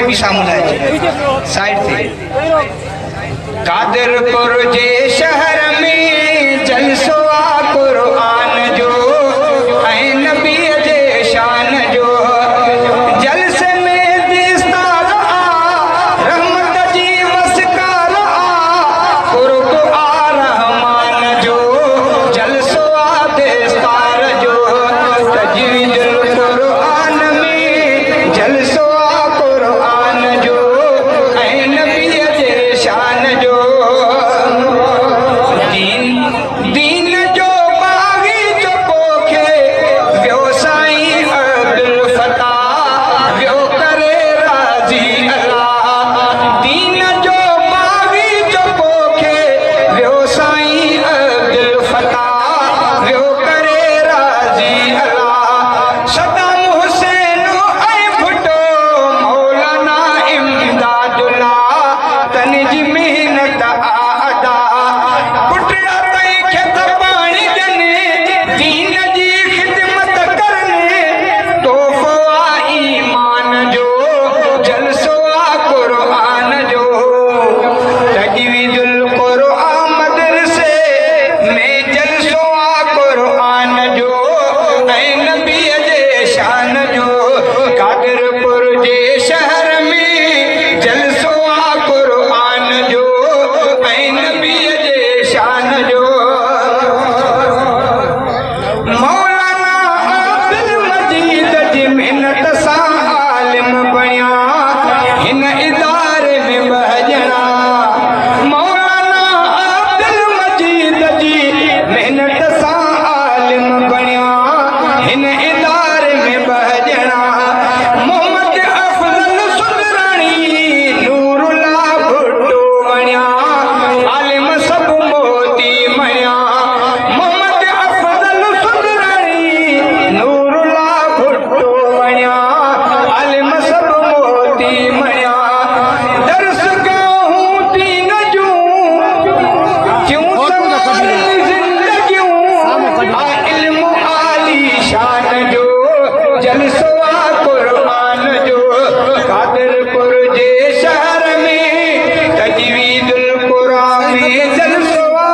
भी सामने आए साइड थे। कादरपुर जे शहर में जलसोआ कुरान जो ऐ नबी जे शान जो जलसे में दिस्तार रहमत जी वसकार कुरान रहमान जो जलसोआ दिस्तार जो तजवीजुल कुरान में जलसोआ कुरान जो ऐ नबी जे शान जो दीन जो बागी जो पोखे व्यवसायी अब्दुल फताह व्यो करे राजी अल्लाह। दीन जो बागी जो पोखे व्यवसायी अब्दुल फताह व्यो करे राजी अल्लाह। सदाम हुसैन ऐं भुट्टो मौलाना इमदादुल्लाह तन जी मेहनत आदा पुटड़ा तई खेत पानी देने दीन जी खिदमत करने तोहफो ईमान जो जलसोआ कुरान जो तजवीजुल कुरान मदरसे में जलसोआ कुरान जो ऐ नबी जे शान जो कादरपुर जे शहर में जलसोआ कुरान जो ऐ नबी जे शान जो मौलाना अब्दुल मजीद जी मेहनत सां आलिम बणिया हिन इदारे में बहजना। मौलाना अब्दुल मजीद जी मेहनत सां आलिम बणिया हिन इदारे में बहजना। मोहम्मद अफजल सुदराणी नूरुल्ला भुट्टो बणिया आलिम सब मोती मणिया। मोहम्मद अफजल सुदराणी नूरुल्ला भुट्टो बणिया आलिम सब मोती मणिया। दर्स गाहूं तीन जूं क्यों संभाली जिंदगियूं आ इल्म आली शान जो जलसोआ कुरान जो कादरपुर जे शहर में तजवीजुल कुरान में जलसोआ